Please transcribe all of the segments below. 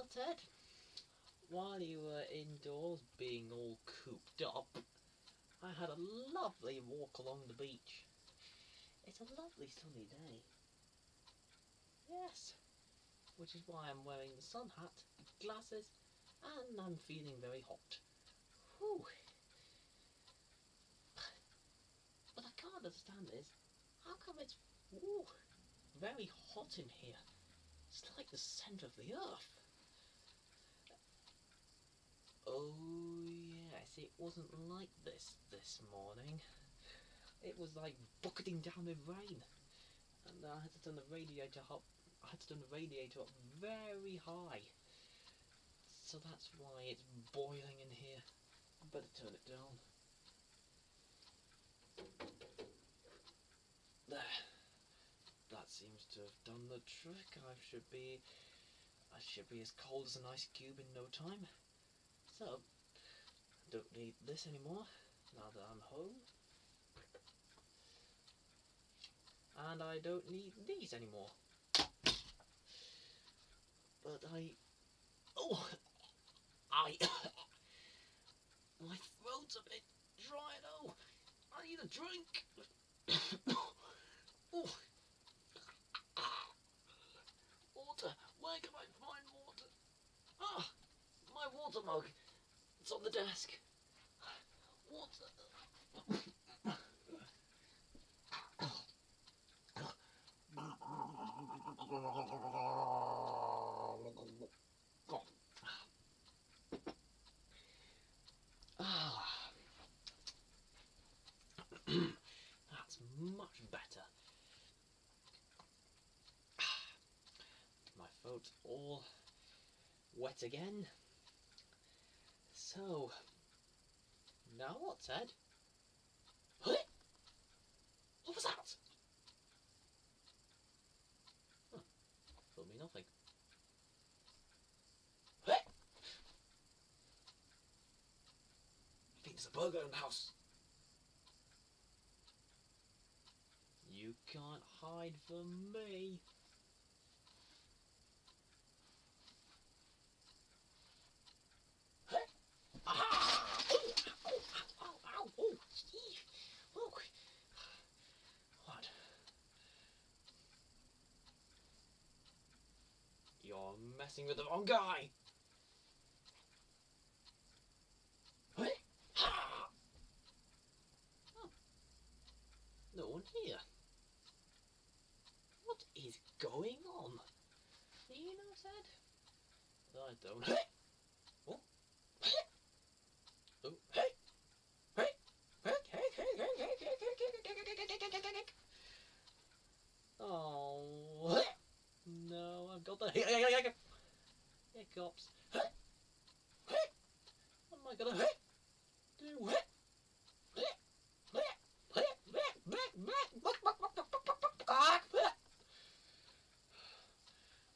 Well, Ted, while you were indoors being all cooped up, I had a lovely walk along the beach. It's a lovely sunny day. Yes, which is why I'm wearing the sun hat, glasses, and I'm feeling very hot. Whew. What I can't understand is, how come it's very hot in here? It's like the centre of the earth. Oh yes, it wasn't like this morning. It was like bucketing down with rain, and I had to turn the radiator up. Very high, so that's why it's boiling in here. I better turn it down. There. That seems to have done the trick. I should be as cold as an ice cube in no time. So, don't need this anymore now that I'm home. And I don't need these anymore. But my throat's a bit dry now. I need a drink. Oh, water. Where can I find water? Ah, my water mug. It's on the desk. Water. That's much better. My throat's all wet again. So, now what, Ted? What was that? Huh, told me nothing. I think there's a burglar in the house. You can't hide from me. What? You're messing with the wrong guy. Oh. No one here. What is going on? Do you know, Ted? I don't. Oh. Oh. Oh no, I've got the hiccups. What am I gonna do?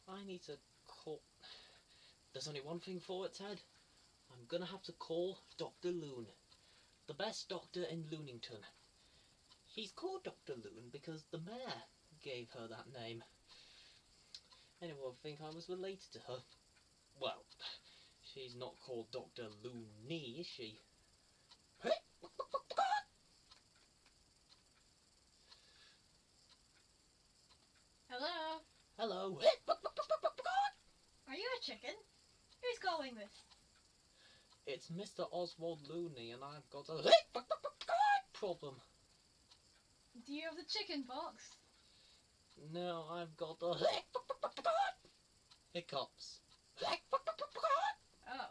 I need to call. There's only one thing for it, Ted. I'm gonna have to call Doctor Loon, the best doctor in Loonington. She's called Doctor Loon because the mayor gave her that name. Anyone would think I was related to her. Well, she's not called Doctor Looney, is she? Hello? Hello? Are you a chicken? Who's calling this? It's Mr. Oswald Looney, and I've got a problem. Do you have the chicken pox? No, I've got a hiccups. Oh,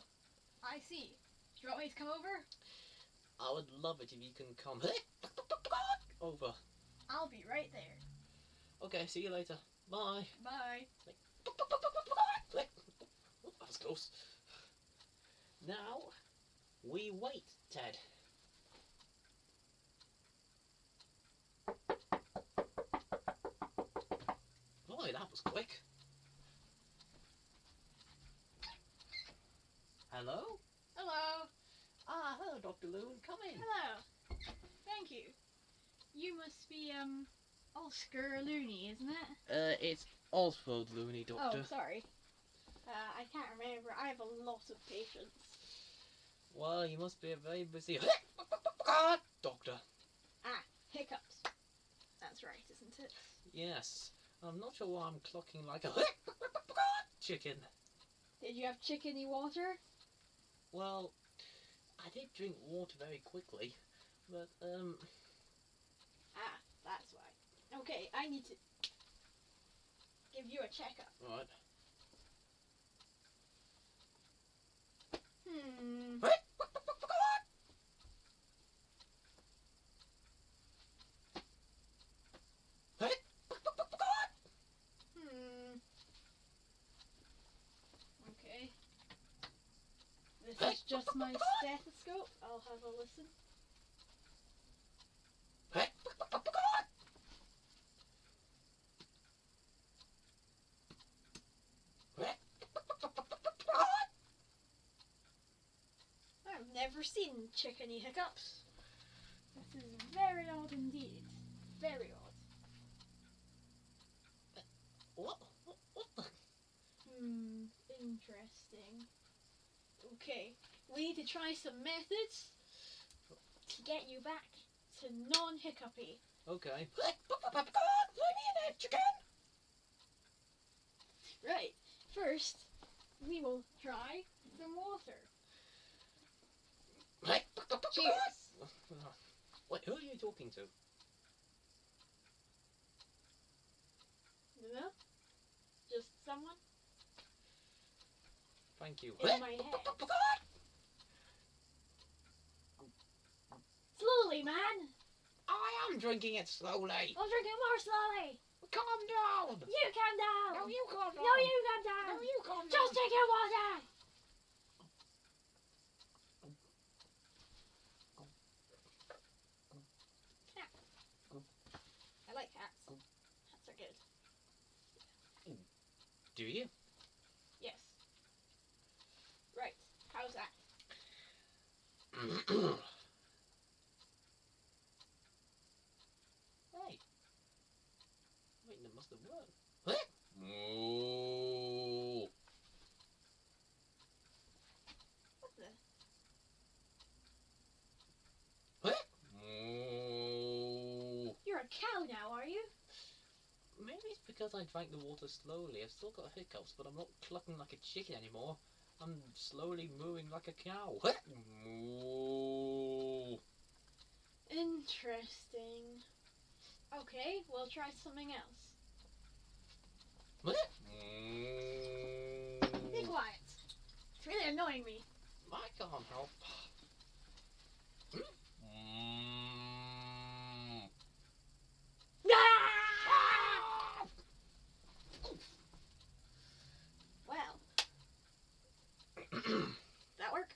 I see. Do you want me to come over? I would love it if you can come over. I'll be right there. Okay, see you later. Bye. Bye. That was close. Now, we wait, Ted. Boy, that was quick. Hello? Hello. Hello, Dr. Loon. Come in. Hello. Thank you. You must be, Oscar Looney, isn't it? It's Oswald Looney, Doctor. Oh, sorry. I can't remember. I have a lot of patience. Well, you must be a very busy doctor. Ah, hiccups. That's right, isn't it? Yes. I'm not sure why I'm clucking like a chicken. Did you have chickeny water? Well, I did drink water very quickly, but Ah, that's why. Okay, I need to give you a checkup. right. Okay. This is just my stethoscope. I'll have a listen. I've never seen chickeny hiccups. This is very odd indeed. Very odd. What the? Interesting. Okay, we need to try some methods to get you back to non-hiccupy. Okay. Right, first, we will try some water. Cheers. Wait, who are you talking to? No? Just someone Thank you. in my head. Slowly, man! I am drinking it slowly. I'm drinking more slowly! Calm down. You calm down! No, you calm down. No, you calm down! No, you calm down. Just take your water! I like cats. Cats are good. Do you? Yes. Right. How's that? Hey. Wait, that must have worked. Moo. What the? Moo. You're a cow now, are you? Maybe it's because I drank the water slowly. I've still got hiccups, but I'm not clucking like a chicken anymore. I'm slowly mooing like a cow. Moo. Interesting. Okay, we'll try something else. Be quiet. It's really annoying me. I can't help. Well. That work?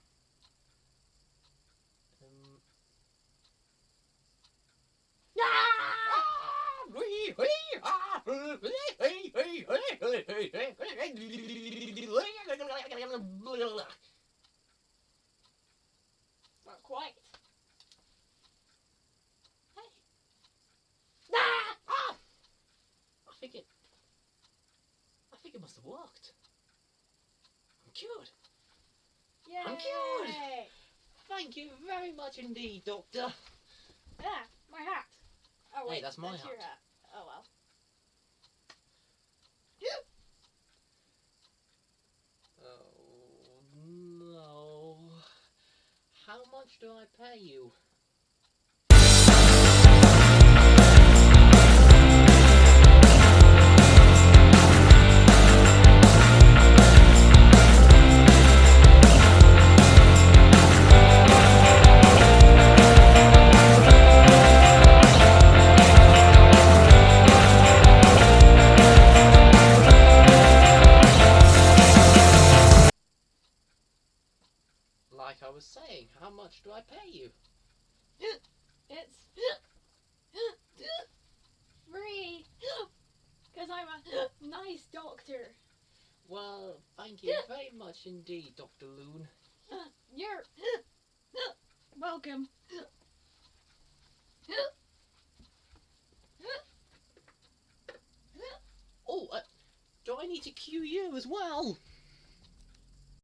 Not quite. Hey. I think it must have worked. I'm cured. Yay! I'm cured. Thank you very much indeed, Doctor. Ah, my hat. Oh wait, Hey, that's my your hat. hat. Oh well. Oh no. How much do I pay you? Like I was saying, how much do I pay you? It's free. Because I'm a nice doctor. Well, thank you very much indeed, Doctor Loon. You're welcome. Oh, do I need to cue you as well?